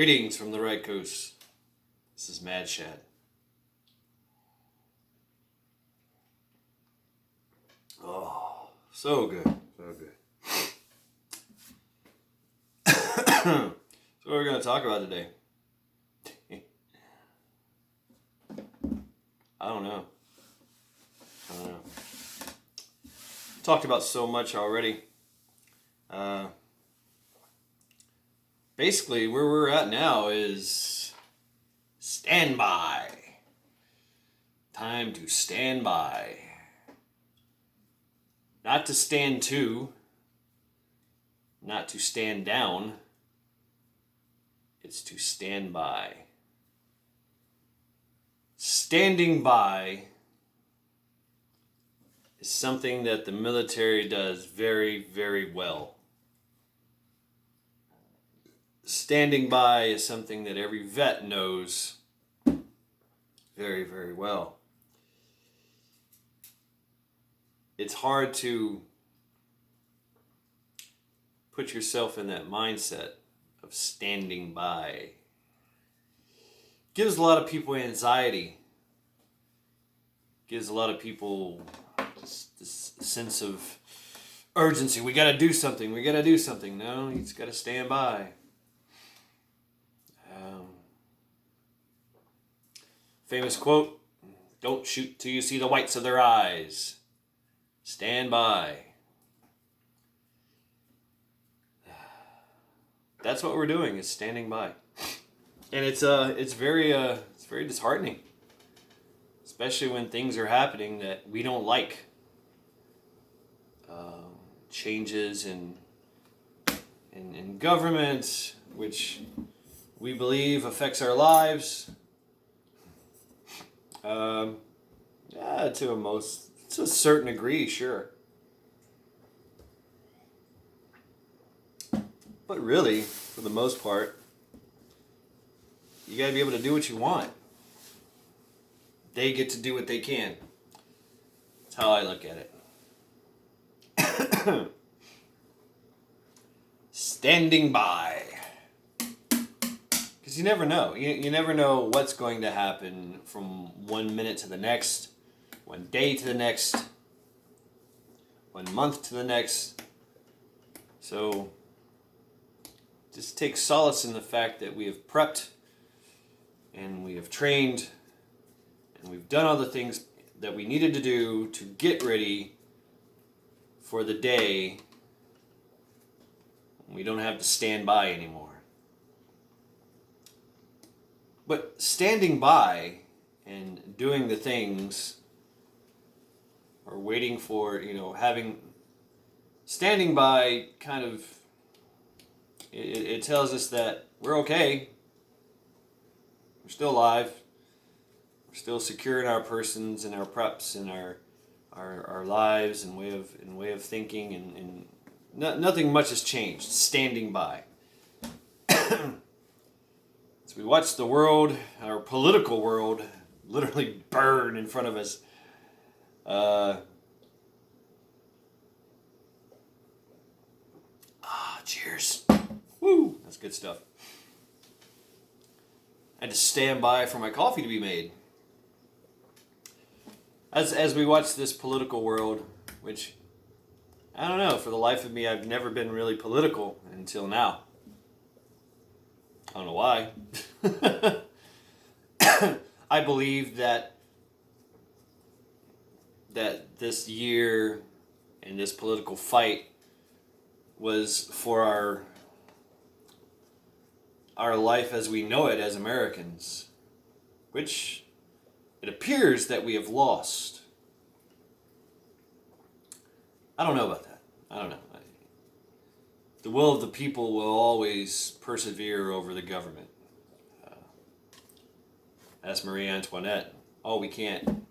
Greetings from the Right Coast. This is Mad Shad. Oh, so good. So good. So what we're going to talk about today? I don't know. Talked about so much already. Basically, where we're at now is standby. Time to stand by. Not to stand to. Not to stand down. It's to stand by. Standing by is something that the military does very, very well. Standing by is something that every vet knows very, very well. It's hard to put yourself in that mindset of standing by. Gives a lot of people anxiety. Gives a lot of people this sense of urgency. We gotta do something. No, you just gotta stand by. Famous quote, don't shoot till you see the whites of their eyes. Stand by. That's what we're doing, is standing by. And it's very disheartening. Especially when things are happening that we don't like. Changes in government, which we believe affects our lives. To a certain degree, sure. But really, for the most part, you gotta be able to do what you want. They get to do what they can. That's how I look at it. Standing by. Because you never know. You never know what's going to happen from 1 minute to the next, 1 day to the next, 1 month to the next. So just take solace in the fact that we have prepped and we have trained and we've done all the things that we needed to do to get ready for the day when we don't have to stand by anymore. But standing by and doing the things, or waiting for, standing by kind of, it tells us that we're okay. We're still alive. We're still secure in our persons and our preps and our lives and way of thinking, and nothing much has changed. Standing by. As we watch the world, our political world, literally burn in front of us. Cheers. Woo, that's good stuff. I had to stand by for my coffee to be made. As we watch this political world, which, I don't know, for the life of me, I've never been really political until now. I don't know why. I believe that this year and this political fight was for our life as we know it as Americans, which it appears that we have lost. I don't know about that. I don't know. The will of the people will always persevere over the government. Ask Marie Antoinette. Oh, we can't.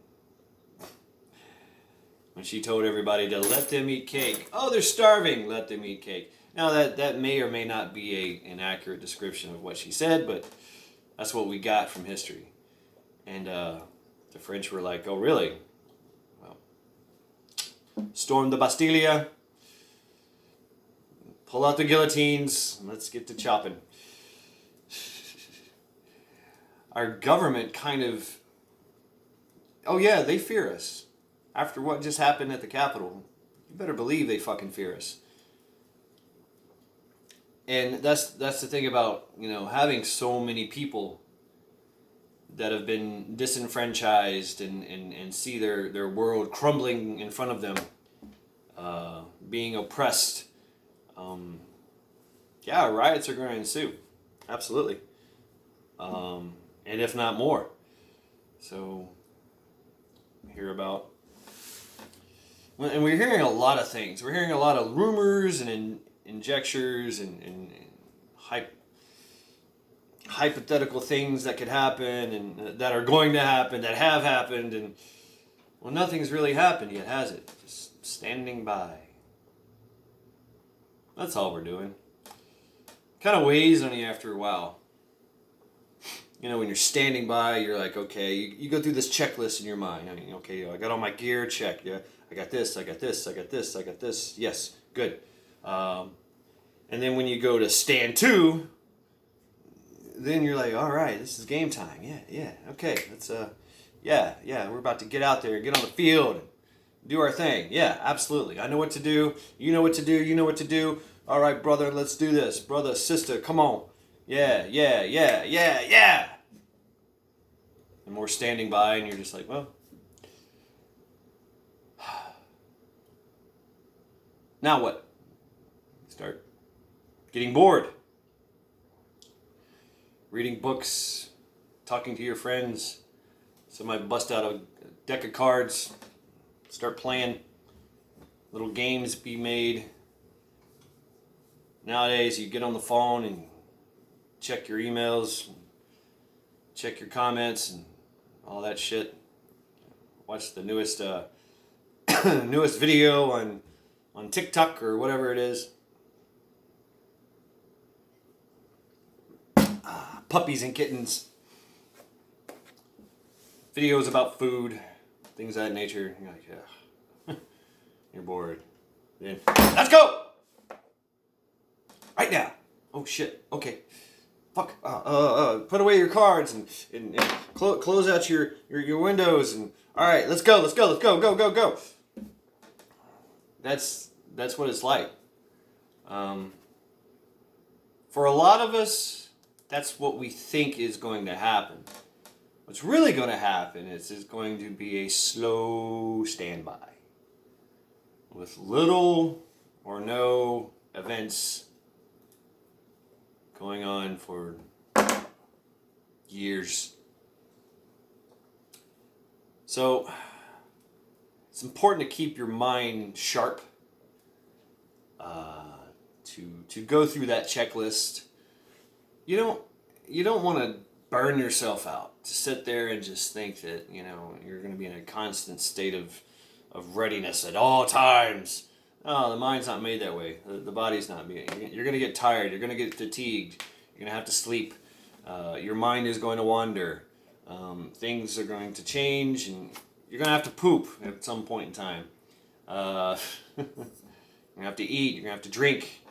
When she told everybody to let them eat cake. Oh, they're starving. Let them eat cake. Now, that may or may not be an accurate description of what she said, but that's what we got from history. And the French were like, oh, really? Well, storm the Bastille. Pull out the guillotines. Let's get to chopping. our government kind of, oh yeah, they fear us. After what just happened at the Capitol, you better believe they fucking fear us. And that's the thing about, having so many people that have been disenfranchised and see their world crumbling in front of them, being oppressed. Yeah, riots are going to ensue. Absolutely. And if not more. So, hear about... And we're hearing a lot of things. We're hearing a lot of rumors and injectures and hypothetical things that could happen and that are going to happen, that have happened, and well, nothing's really happened yet, has it? Just standing by. That's all we're doing. Kind of weighs on you after a while. When you're standing by, you're like, okay, you go through this checklist in your mind. I mean, okay, I got all my gear checked. Yeah, I got this, I got this, I got this, I got this. Yes, good. And then when you go to stand 2, then you're like, all right, this is game time. Yeah, okay, let's, yeah, we're about to get out there, get on the field, and do our thing. Yeah, absolutely. I know what to do. You know what to do. You know what to do. All right, brother, let's do this. Brother, sister, come on. Yeah. And we're standing by, and you're just like, well, now what? Start getting bored. Reading books, talking to your friends. Somebody bust out a deck of cards, start playing. Little games be made. Nowadays, you get on the phone and check your emails, check your comments, and all that shit. Watch the newest newest video on TikTok or whatever it is. Puppies and kittens. Videos about food, things of that nature. You're like, yeah. You're bored. Then, let's go! Right now. Oh shit. Okay. Fuck. Put away your cards and close out your windows and all right. Let's go. Go. That's what it's like. For a lot of us, that's what we think is going to happen. What's really going to happen is going to be a slow standby with little or no events going on for years. So it's important to keep your mind sharp, to go through that checklist. You don't want to burn yourself out, to sit there and just think that you're going to be in a constant state of readiness at all times. No, the mind's not made that way. The body's not made. You're going to get tired. You're going to get fatigued. You're going to have to sleep. Your mind is going to wander. Things are going to change, and you're going to have to poop at some point in time. You're going to have to eat. You're going to have to drink.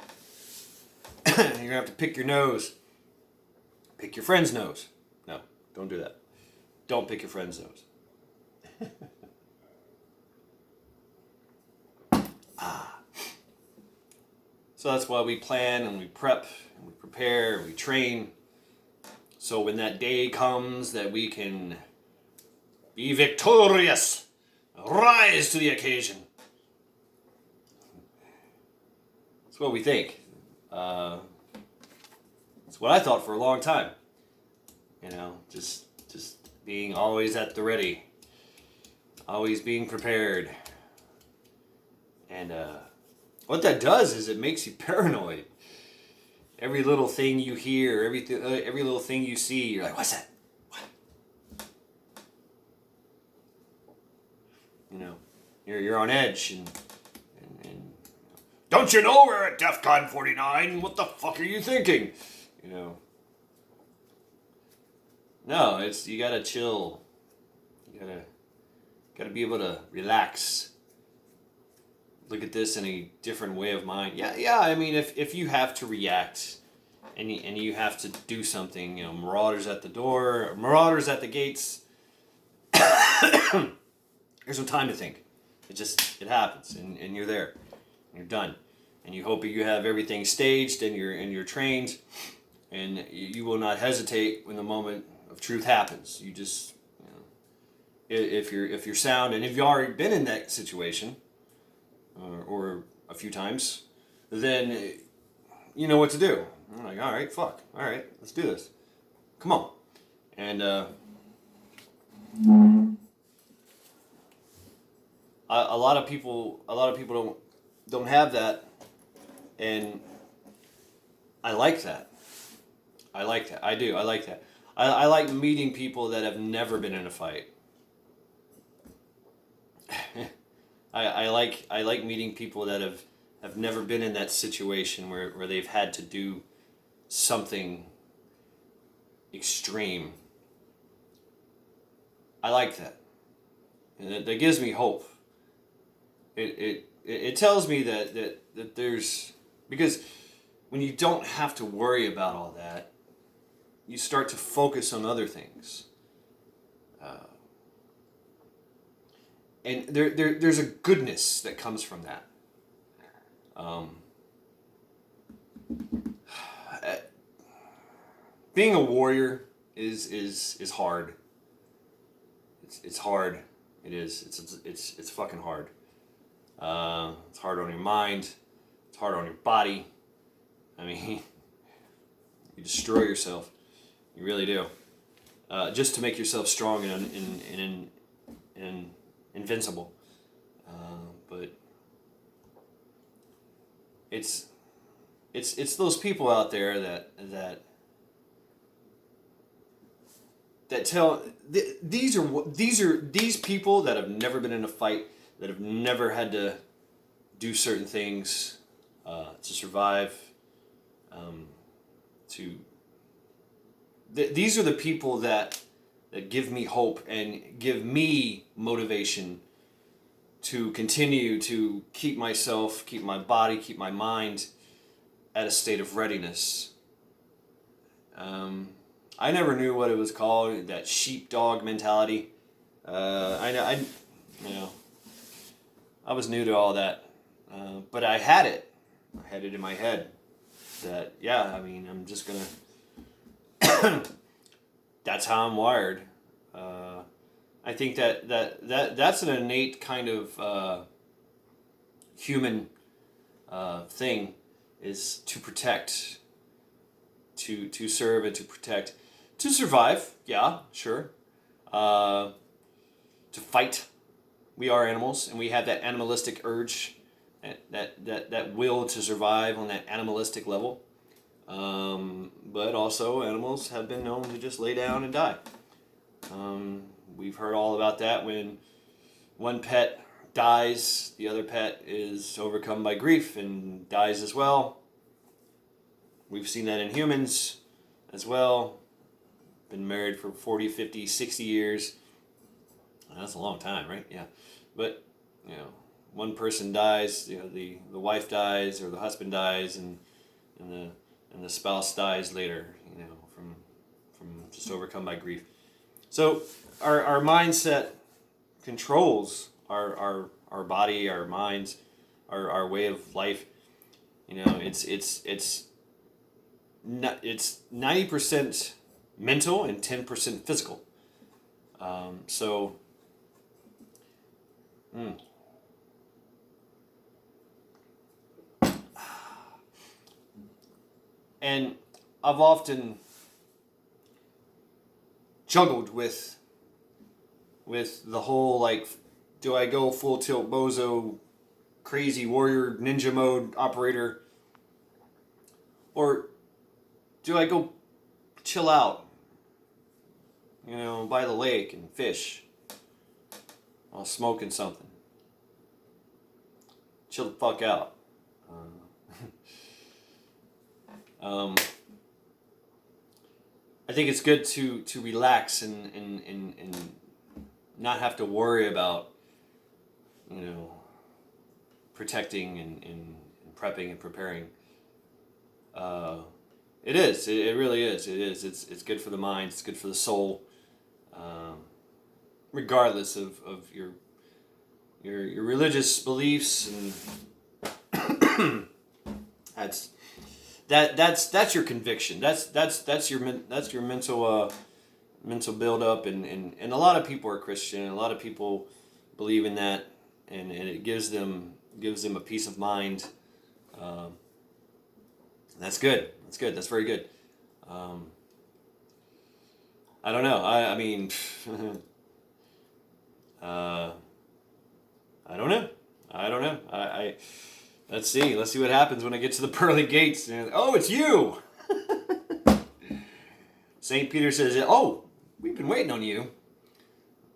You're going to have to pick your nose. Pick your friend's nose. No, don't do that. Don't pick your friend's nose. So that's why we plan and we prep and we prepare and we train. So when that day comes that we can be victorious, rise to the occasion. That's what we think. That's what I thought for a long time. Just being always at the ready. Always being prepared. And what that does is it makes you paranoid. Every little thing you hear, every little thing you see, you're like, what's that? What? You're on edge and don't you know we're at DEFCON 49? What the fuck are you thinking? No, you gotta chill. You gotta be able to relax. Look at this in a different way of mind. Yeah. I mean, if you have to react, and you have to do something. You know, marauders at the door, marauders at the gates. There's no time to think. It happens, and you're there, and you're done, and you hope you have everything staged and you're trained, and you will not hesitate when the moment of truth happens. You just, you know, if you're sound, and if you've already been in that situation, or a few times, then you know what to do. I'm like, all right, fuck, all right, let's do this. Come on, and a lot of people don't have that, and I like that. I like that. I do. I like that. I like meeting people that have never been in a fight. I like meeting people that have never been in that situation where they've had to do something extreme. I like that. And that gives me hope. It tells me that there's, because when you don't have to worry about all that, you start to focus on other things. And there's a goodness that comes from that. Being a warrior is hard. It's hard. It is. It's fucking hard. It's hard on your mind. It's hard on your body. I mean, you destroy yourself. You really do. Just to make yourself strong and invincible. But it's those people out there that tell these people that have never been in a fight, that have never had to do certain things to survive. These are the people that give me hope and give me motivation to continue to keep myself, keep my body, keep my mind at a state of readiness. I never knew what it was called, that sheepdog mentality. I was new to all that, but I had it. I had it in my head that, yeah, I mean, I'm just gonna. That's how I'm wired. I think that's an innate kind of human thing, is to protect, to serve and to protect, to survive. Yeah, sure. To fight. We are animals, and we have that animalistic urge, that will to survive on that animalistic level. But also, animals have been known to just lay down and die. We've heard all about that. When one pet dies, the other pet is overcome by grief and dies as well. We've seen that in humans as well. Been married for 40, 50, 60 years. That's a long time, right? Yeah. But, you know, one person dies, you know, the wife dies or the husband dies, and the spouse dies later, you know, from just overcome by grief. So our mindset controls our body, our minds, our way of life. You know, it's 90% mental and 10% physical. So. And I've often juggled with the whole, like, do I go full tilt bozo, crazy warrior ninja mode operator, or do I go chill out, you know, by the lake and fish while smoking something, chill the fuck out. I think it's good to relax and not have to worry about, you know, protecting and prepping and preparing. It is. It really is. It is. It's good for the mind. It's good for the soul. Um, Regardless of your religious beliefs, and that's that's your conviction. That's your mental build up, and a lot of people are Christian, and a lot of people believe in that, and it gives them a peace of mind. Um, that's good. That's good. That's very good. Um, I don't know. I mean, uh, I don't know. I don't know. I let's see. Let's see what happens when I get to the pearly gates. And, oh, it's you. Saint Peter says, "Oh, we've been waiting on you.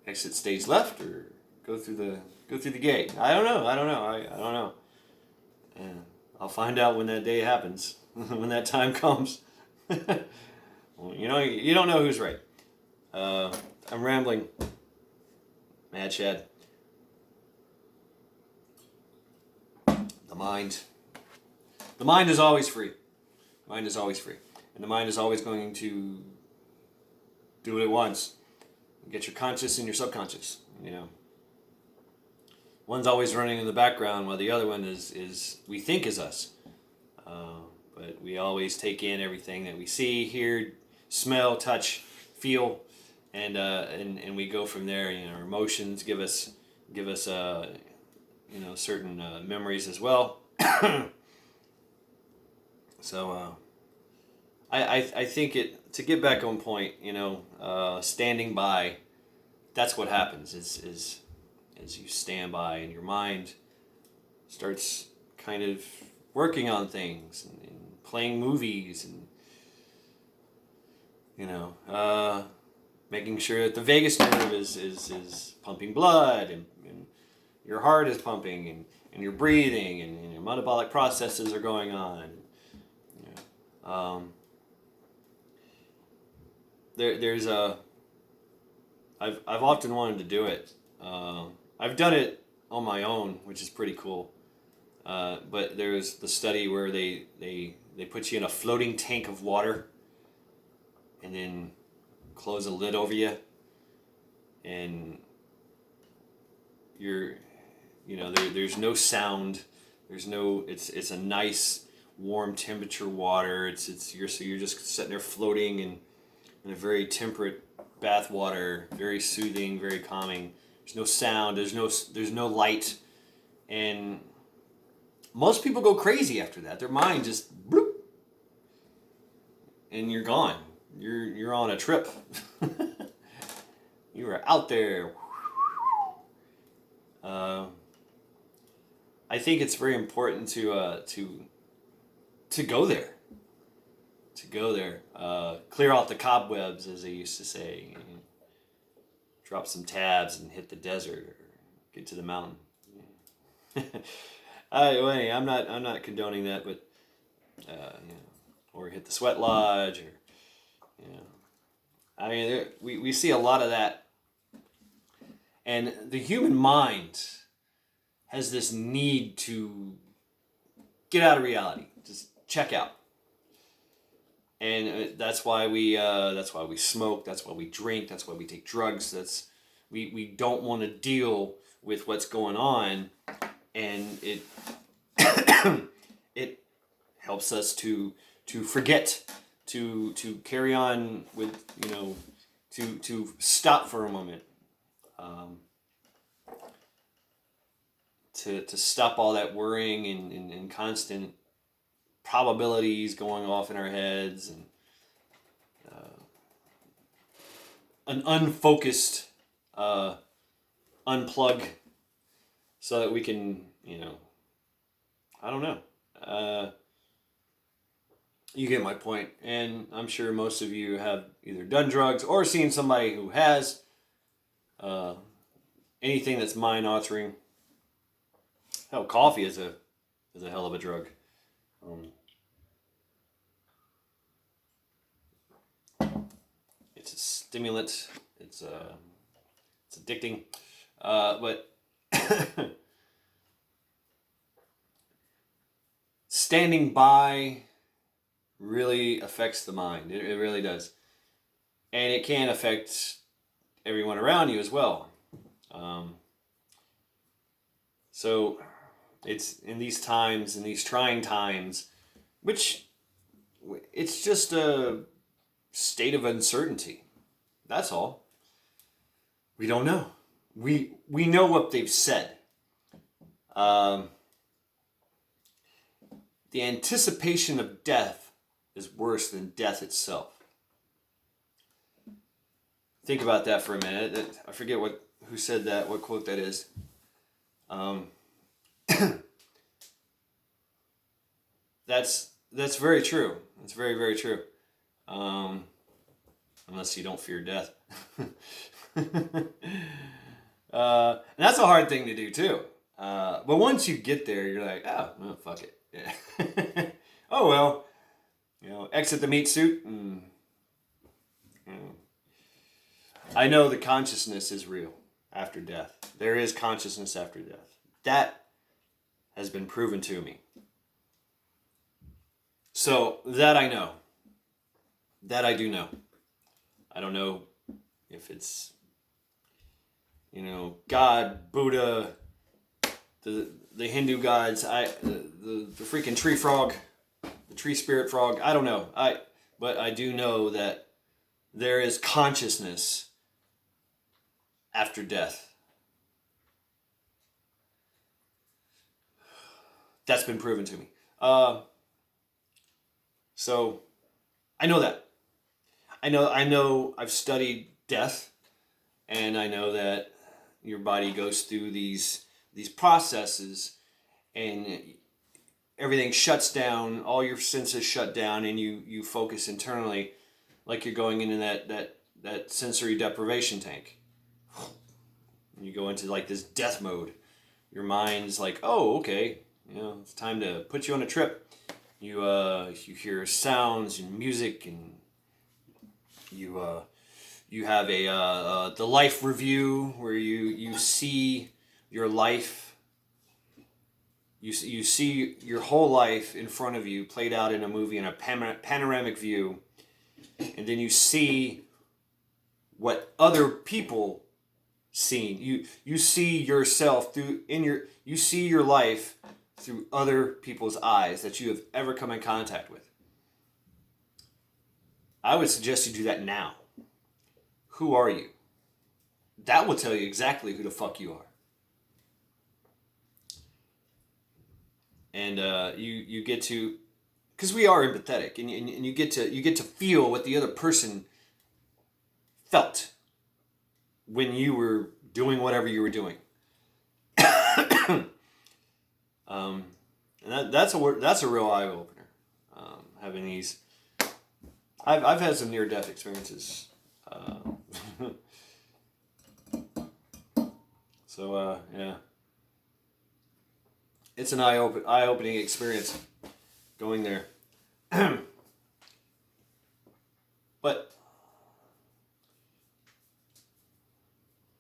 Exit stage left, or go through the gate." I don't know. I don't know. I don't know. And I'll find out when that day happens, when that time comes. Well, you don't know who's right. I'm rambling. Mad Shad. The mind. The mind is always free. Mind is always free. And the mind is always going to do what it wants. Get your conscious and your subconscious. One's always running in the background while the other one is we think is us. But we always take in everything that we see, hear, smell, touch, feel, and we go from there. Our emotions give us certain memories as well. So I think to get back on point, standing by, that's what happens is you stand by and your mind starts kind of working on things and playing movies and making sure that the vagus nerve is pumping blood and your heart is pumping and you're breathing and your metabolic processes are going on. There's I've often wanted to do it. I've done it on my own, which is pretty cool. But there's the study where they put you in a floating tank of water and then close a lid over you, and there's no sound, it's a nice warm temperature water. You're just sitting there floating in a very temperate bath water, very soothing, very calming. There's no sound, there's no light, and most people go crazy after that. Their mind just bloop, and you're gone. You're on a trip. You are out there. I think it's very important to go there. To go there. Clear off the cobwebs, as they used to say. Drop some tabs and hit the desert or get to the mountain. I'm not condoning that, but or hit the sweat lodge, or I mean, we see a lot of that, and the human mind has this need to get out of reality, just check out, and that's why we smoke, that's why we drink, that's why we take drugs. We don't want to deal with what's going on, and it it helps us to forget, to carry on with, to stop for a moment, to stop all that worrying and constant probabilities going off in our heads, and an unfocused unplug, so that we can, I don't know. You get my point, and I'm sure most of you have either done drugs or seen somebody who has. Anything that's mind altering. Hell, coffee is a hell of a drug. It's a stimulant. It's addicting, but standing by, really affects the mind. It really does. And it can affect everyone around you as well. So it's in these times, in these trying times, which it's just a state of uncertainty. That's all. We don't know. We know what they've said. The anticipation of death is worse than death itself. Think about that for a minute. I forget who said that, what quote that is. That's very true. It's very, very true. Unless you don't fear death. And that's a hard thing to do too. But once you get there, you're like, oh, well, fuck it. Yeah. Oh well. Exit the meat suit. And, I know the consciousness is real after death. There is consciousness after death. That has been proven to me. So that I know. That I do know. I don't know if it's, God, Buddha, the Hindu gods, the freaking tree frog, the tree spirit frog. I don't know. But I do know that there is consciousness after death. That's been proven to me. So I know that. I know I've studied death, and I know that your body goes through these processes, and everything shuts down, all your senses shut down, and you focus internally like you're going into that sensory deprivation tank. You go into like this death mode. Your mind's like, oh, okay, it's time to put you on a trip. You hear sounds and music, and you have the life review where you see your life. You see your whole life in front of you played out in a movie in a panoramic view, and then you see what other people seen. You see yourself you see your life through other people's eyes that you have ever come in contact with. I would suggest you do that now. Who are you? That will tell you exactly who the fuck you are. And you get to, because we are empathetic, and you get to feel what the other person felt when you were doing whatever you were doing. And that's a real eye opener. Having these, I've had some near death experiences. So yeah, it's an eye opening experience going there. But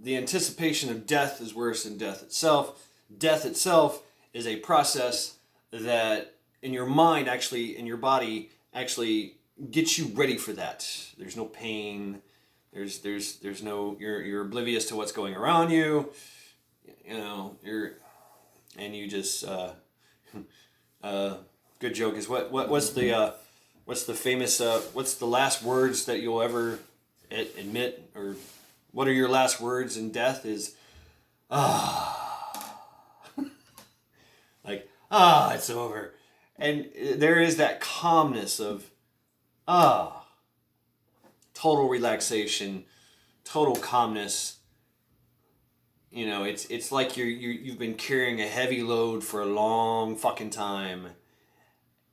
the anticipation of death is worse than death itself. Death itself is a process that in your mind, actually, in your body, actually gets you ready for that. There's no pain. There's no, you're oblivious to what's going around you. You just good joke is what's the famous what's the last words that you'll ever admit, or what are your last words in death is like it's over, and there is that calmness of total relaxation, total calmness. It's like you've been carrying a heavy load for a long fucking time,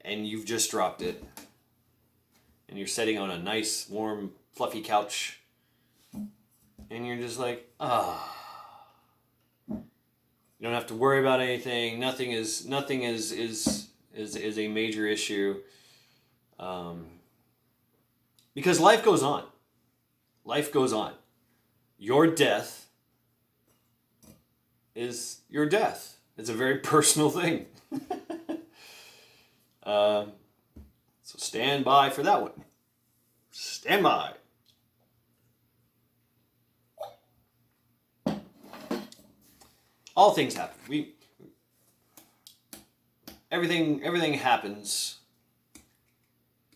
and you've just dropped it, and you're sitting on a nice, warm, fluffy couch, and you're just like, You don't have to worry about anything. Nothing is a major issue, because life goes on. Life goes on. Your death is your death. It's a very personal thing. So So stand by for that one. Stand by. All things happen. Everything happens.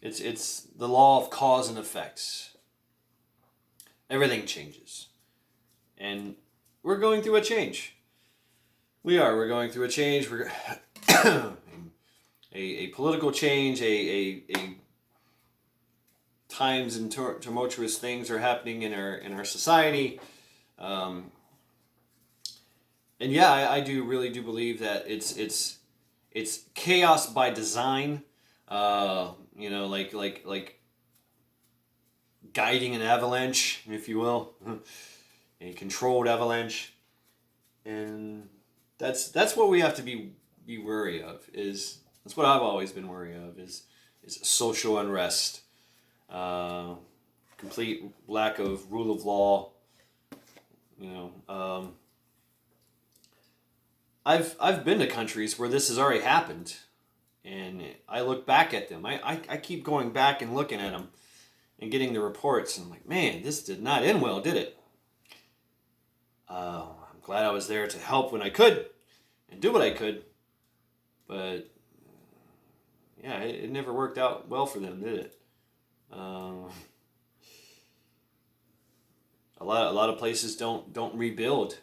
It's the law of cause and effects. Everything changes. And we're going through a change. We're going through a change. We're a political change, a times and tumultuous things are happening in our society. And yeah, I really do believe that it's chaos by design. Like guiding an avalanche, if you will, a controlled avalanche, and that's what we have to be wary of. That's what I've always been wary of. Is social unrest, complete lack of rule of law. I've been to countries where this has already happened, and I look back at them. I keep going back and looking at them and getting the reports, and I'm like, man, this did not end well, did it? I'm glad I was there to help when I could and do what I could, but yeah, it never worked out well for them, did it? A lot of places don't rebuild.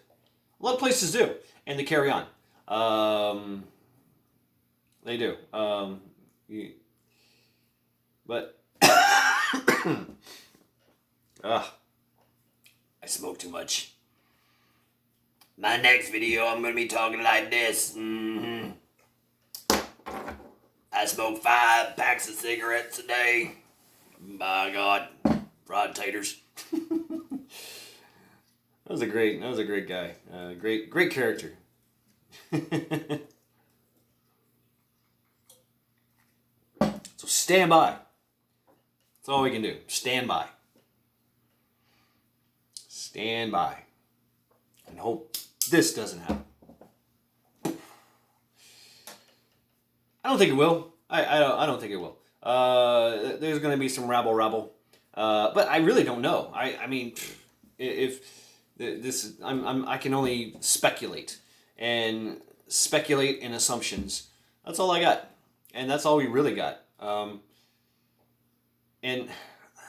A lot of places do, and they carry on. They do. But I smoke too much. My next video, I'm gonna be talking like this. Mm-hmm. I smoke 5 packs of cigarettes a day. By God, fried taters. That was a great guy. Great character. So stand by. That's all we can do. Stand by. Stand by. And hope this doesn't happen. I don't think it will. I don't think it will. There's going to be some rabble. But I really don't know. I mean, if this, I can only speculate and speculate in assumptions. That's all I got, and that's all we really got. And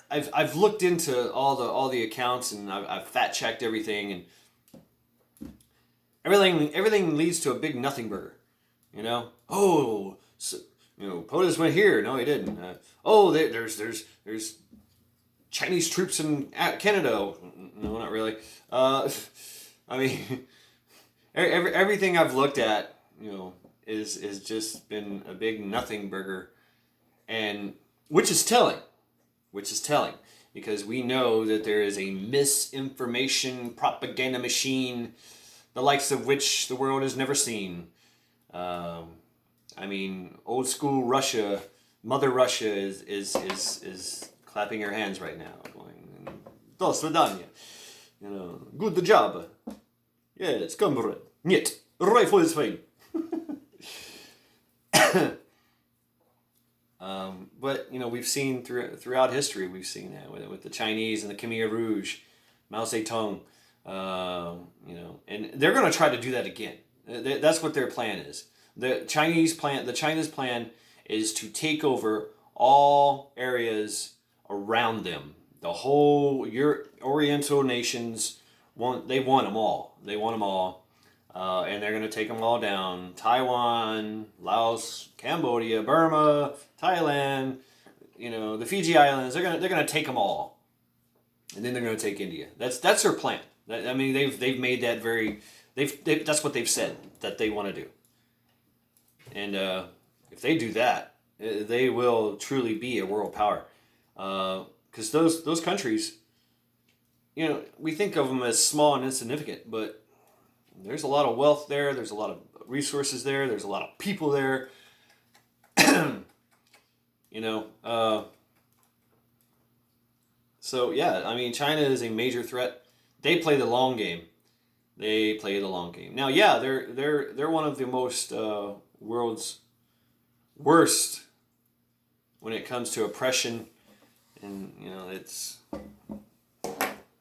I've looked into all the accounts, and I've fact checked everything, and everything leads to a big nothing burger. Oh, so, POTUS went here. No, he didn't. There's Chinese troops in Canada. No, not really. I mean, everything I've looked at, is just been a big nothing burger, and which is telling, because we know that there is a misinformation propaganda machine, the likes of which the world has never seen. I mean, old school Russia, Mother Russia is clapping her hands right now, going, "Do svidaniya." Good job. Yes, comrade. Нет, rifle is fine. But we've seen throughout history, we've seen that with the Chinese and the Khmer Rouge, Mao Zedong, and they're going to try to do that again. That's what their plan is. The Chinese plan is to take over all areas around them. The whole Oriental nations want them all. They want them all, and they're going to take them all down. Taiwan, Laos, Cambodia, Burma, Thailand, the Fiji Islands. They're gonna take them all, and then they're going to take India. That's their plan. I mean, they've made that very. That's what they've said that they want to do. And if they do that, they will truly be a world power. Because those countries, we think of them as small and insignificant, but there's a lot of wealth there. There's a lot of resources there. There's a lot of people there. So yeah, I mean, China is a major threat. They play the long game. Now, yeah, they're one of the most world's worst when it comes to oppression, and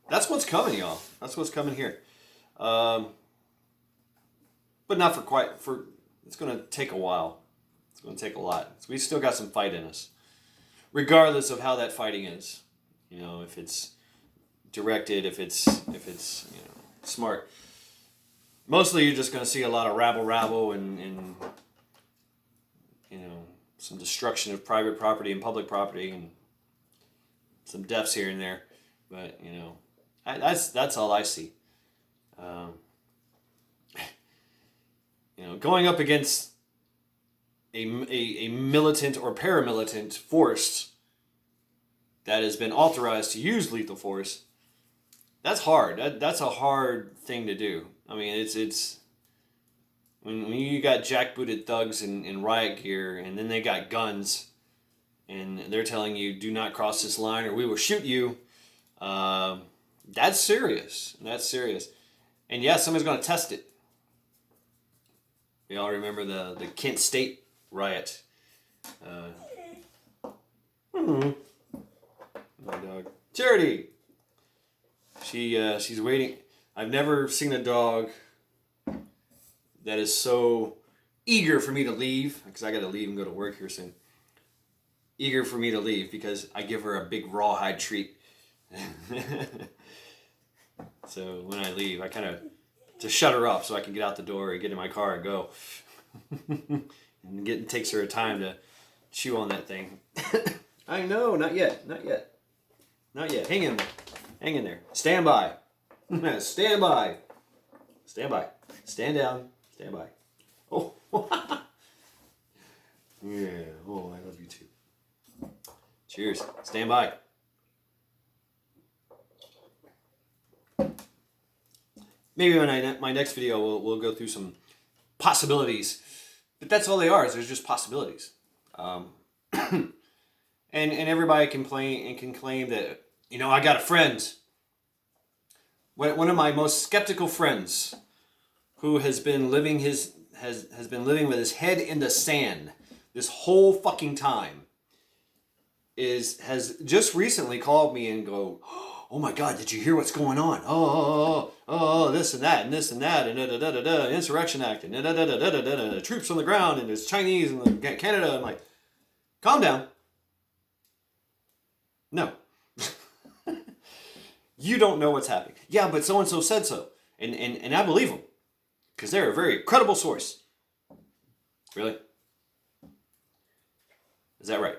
that's what's coming, y'all. That's what's coming here. But not for. It's going to take a while. It's going to take a lot. So we still got some fight in us, regardless of how that fighting is. If it's directed, if it's smart. Mostly, you're just going to see a lot of rabble and some destruction of private property and public property, and some deaths here and there. But that's all I see. Going up against a militant or paramilitant force that has been authorized to use lethal force, that's hard. That's a hard thing to do. I mean, it's when you got jackbooted thugs in riot gear, and then they got guns, and they're telling you, do not cross this line or we will shoot you. That's serious. That's serious. And yeah, somebody's going to test it. We all remember the Kent State riot. My dog. Charity! She's waiting. I've never seen a dog that is so eager for me to leave, because I got to leave and go to work here soon. Eager for me to leave because I give her a big rawhide treat. So when I leave, I kind of to shut her up so I can get out the door and get in my car and go. And it takes her time to chew on that thing. I know, not yet. Hang in there. Stand by. Stand by. Stand down. Stand by. Oh. Yeah. Oh, I love you too. Cheers. Stand by. Maybe when my next video we'll go through some possibilities, but that's all they are. Is there's just possibilities, and everybody can claim that I got a friend. One of my most skeptical friends, who has been living has been living with his head in the sand this whole fucking time, has just recently called me and go, oh my God, did you hear what's going on? Oh, this and that, and this and that, and da-da-da-da-da, Insurrection Act, and da-da-da-da-da-da, troops on the ground, and there's Chinese and Canada. I'm like, calm down. No. You don't know what's happening. Yeah, but so-and-so said so. And I believe them. Because they're a very credible source. Really? Is that right?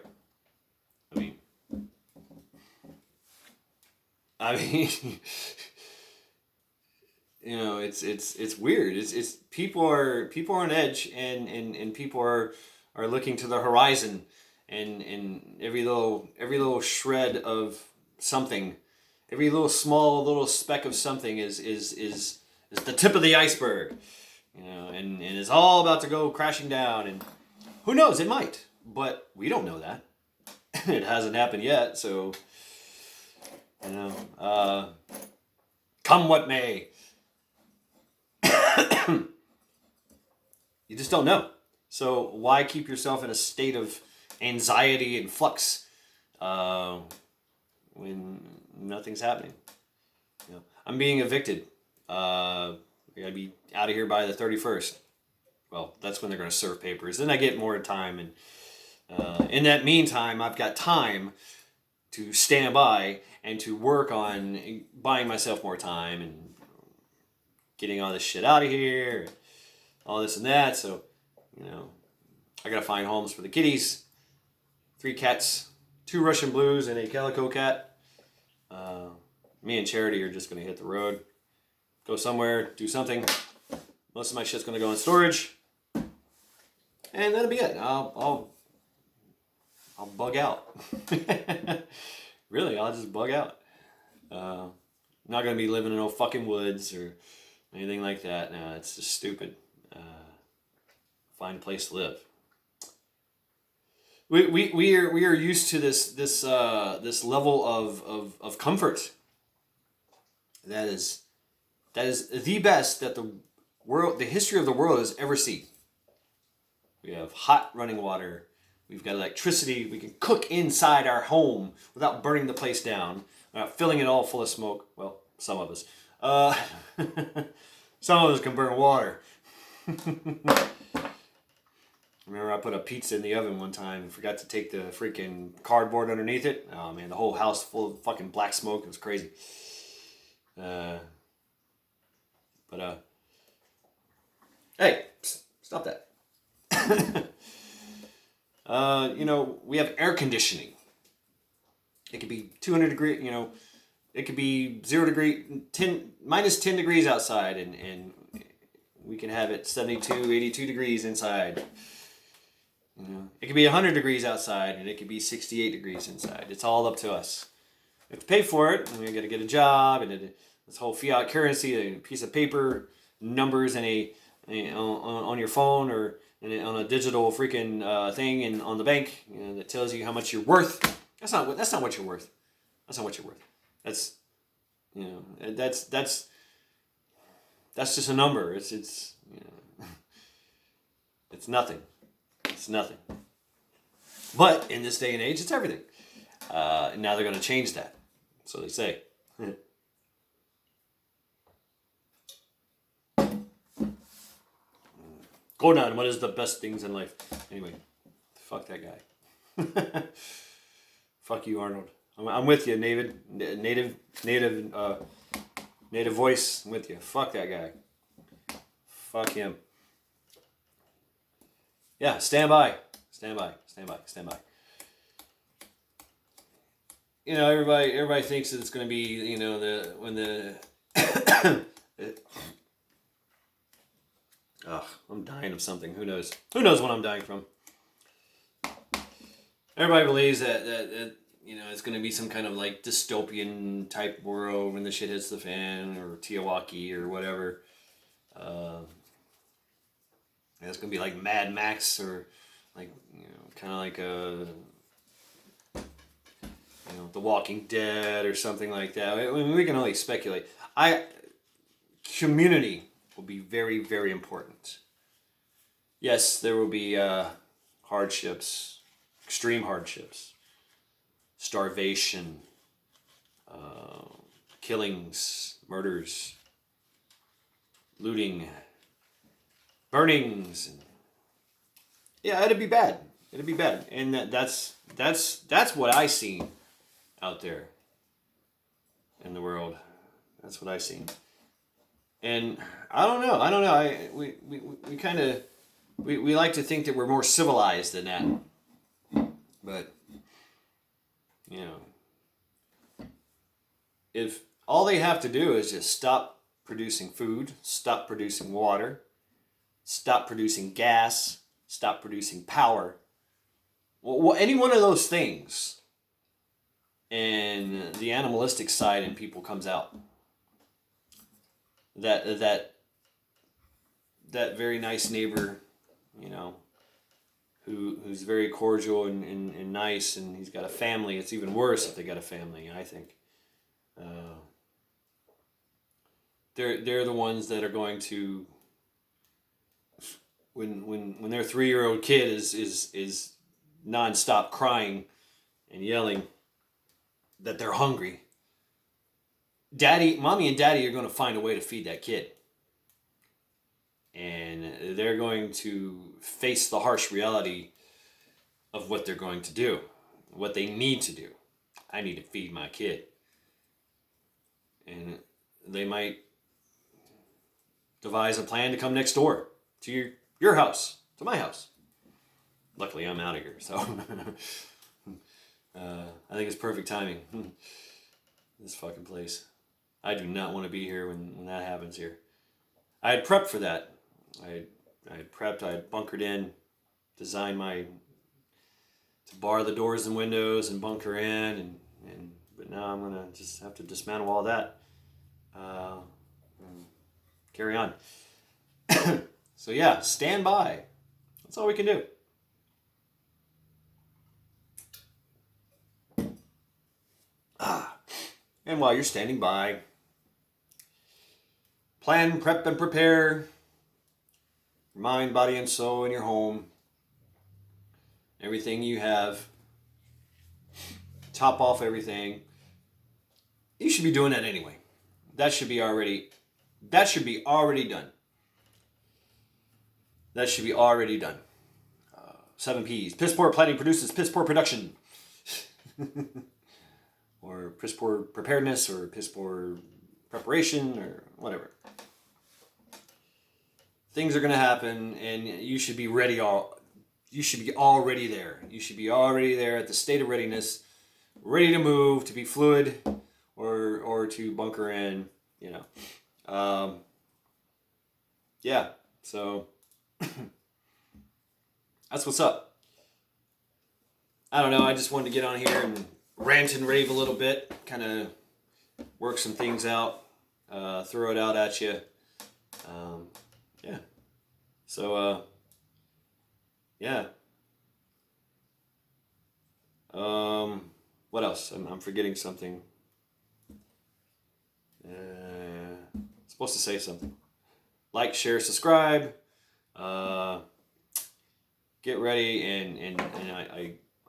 I mean, it's weird. It's people are on edge, and people are looking to the horizon, and every little shred of something, every little speck of something is the tip of the iceberg, and it's all about to go crashing down, and who knows, it might, but we don't know that. It hasn't happened yet, so. Come what may. You just don't know. So why keep yourself in a state of anxiety and flux when nothing's happening? I'm being evicted. I gotta be out of here by the 31st. Well, that's when they're gonna serve papers. Then I get more time, and in that meantime, I've got time to stand by and to work on buying myself more time and getting all this shit out of here, and all this and that. So, I gotta find homes for the kitties. 3 cats, 2 Russian blues, and a calico cat. Me and Charity are just gonna hit the road, go somewhere, do something. Most of my shit's gonna go in storage, and that'll be it. I'll bug out. Really, I'll just bug out. I'm not going to be living in no fucking woods or anything like that. No, it's just stupid. Find a place to live. We are used to this level of comfort. That is the best that the history of the world has ever seen. We have hot running water. We've got electricity. We can cook inside our home without burning the place down, without filling it all full of smoke. Well, some of us. Some of us can burn water. Remember I put a pizza in the oven one time and forgot to take the freaking cardboard underneath it? Oh man, the whole house full of fucking black smoke. It was crazy. Hey, stop that. We have air conditioning. It could be 200 degrees, it could be 0 degree, minus 10 degrees outside, and we can have it 72, 82 degrees inside. It could be 100 degrees outside, and it could be 68 degrees inside. It's all up to us. We have to pay for it, and we got to get a job, and this whole fiat currency, a piece of paper, numbers, and on your phone or on a digital freaking thing, and on the bank that tells you how much you're worth. That's not what you're worth. That's not what you're worth. That's just a number. It's it's nothing. It's nothing. But in this day and age, it's everything. And now they're going to change that. So they say. Conan, what is the best things in life? Anyway, fuck that guy. Fuck you, Arnold. I'm with you, native voice. I'm with you. Fuck that guy. Fuck him. Yeah, stand by. Everybody thinks that it's going to be, I'm dying of something. Who knows? Who knows what I'm dying from? Everybody believes that it's going to be some kind of like dystopian type world when the shit hits the fan, or Tiawaki or whatever. It's going to be like Mad Max, or like kind of like The Walking Dead or something like that. I mean, we can only speculate. Community will be very, very important. Yes, there will be hardships, extreme hardships, starvation, killings, murders, looting, burnings. Yeah, it'd be bad. And that's what I see out there in the world. That's what I see. And I don't know. We kind of we like to think that we're more civilized than that. But if all they have to do is just stop producing food, stop producing water, stop producing gas, stop producing power. Well, any one of those things, and the animalistic side in people comes out. That very nice neighbor, who's very cordial and nice, and he's got a family. It's even worse if they got a family, I think. They're the ones that are going to, when their 3-year-old kid is nonstop crying and yelling that they're hungry. Mommy and daddy are going to find a way to feed that kid. And they're going to face the harsh reality of what they're going to do, what they need to do. I need to feed my kid. And they might devise a plan to come next door to your house, to my house. Luckily, I'm out of here, so I think it's perfect timing. This fucking place. I do not want to be here when that happens here. I had prepped for that. I had prepped. I had bunkered in, designed to bar the doors and windows and bunker in, but now I'm gonna just have to dismantle all that. Carry on. So yeah, stand by. That's all we can do. And while you're standing by, plan, prep, and prepare your mind, body, and soul in your home. everything you have, top off everything. You should be doing that anyway. That should be already done. That should be already done. 7 P's. Piss poor planning produces piss poor production. Or piss poor preparedness, or piss poor preparation, or whatever. Things are going to happen, and you should be ready. You should be already there. You should be already there at the state of readiness, ready to move, to be fluid, or to bunker in. You know, yeah. So that's what's up. I don't know. I just wanted to get on here and rant and rave a little bit, kind of work some things out, throw it out at you. Yeah. So, yeah. What else? I'm forgetting something. Supposed to say something. Like, share, subscribe. Get ready, and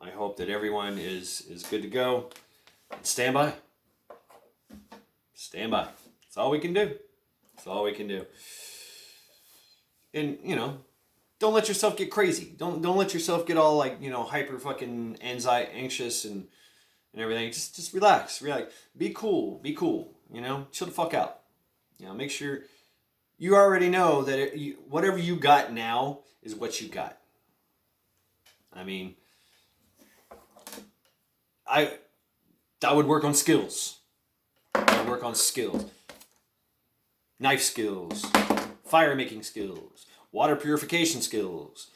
I hope that everyone is good to go. Stand by. Stand by. That's all we can do. That's all we can do. And, you know, don't let yourself get crazy. Don't let yourself get all, like, you know, hyper fucking anxious and everything. Just relax. Be cool. You know, chill the fuck out. You know, make sure you already know that whatever you got now is what you got. I mean, I would work on skills. Knife skills, fire making skills, water purification skills.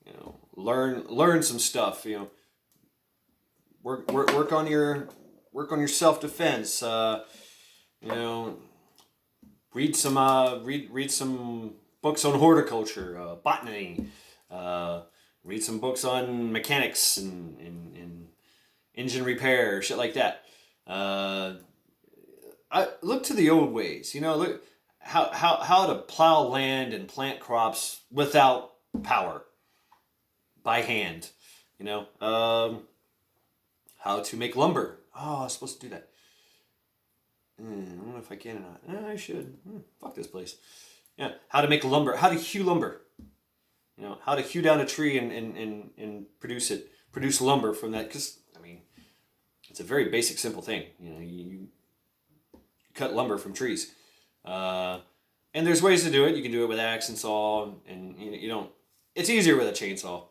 You know, learn some stuff. You know, work on your self defense. You know, read some books on horticulture, botany. Read some books on mechanics and engine repair, shit like that. I look to the old ways. You know, look how to plow land and plant crops without power, by hand. You know, how to make lumber. Oh, I was supposed to do that. I don't know if I can or not. I should. Fuck this place. Yeah, how to make lumber. How to hew lumber. You know, how to hew down a tree and produce lumber from that. Because, I mean, it's a very basic, simple thing. You know, you cut lumber from trees. And there's ways to do it. You can do it with axe and saw, and you don't. It's easier with a chainsaw.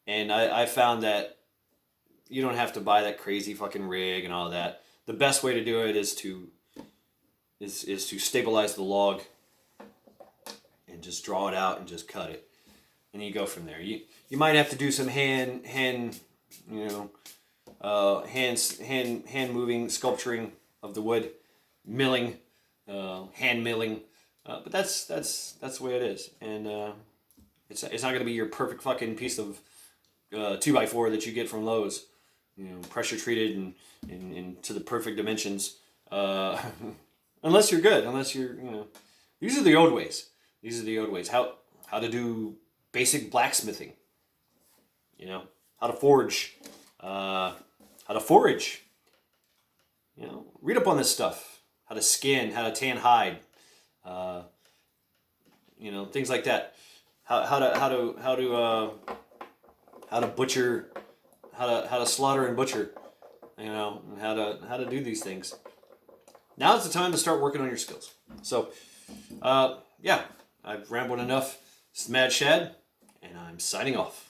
And I found that you don't have to buy that crazy fucking rig and all that. The best way to do it is to stabilize the log and just draw it out and just cut it, and you go from there. You might have to do some hand moving sculpturing of the wood, milling, hand milling, but that's the way it is, and it's not going to be your perfect fucking piece of 2x4 that you get from Lowe's, you know, pressure treated and to the perfect dimensions, unless you're good, you know, these are the old ways. How to do basic blacksmithing, you know, how to forge, how to forage, you know, read up on this stuff, how to skin, how to tan hide, you know, things like that, how to butcher, how to slaughter and butcher, you know, and how to do these things. Now's the time to start working on your skills. So, yeah, I've rambled enough. It's Mad Shad, and I'm signing off.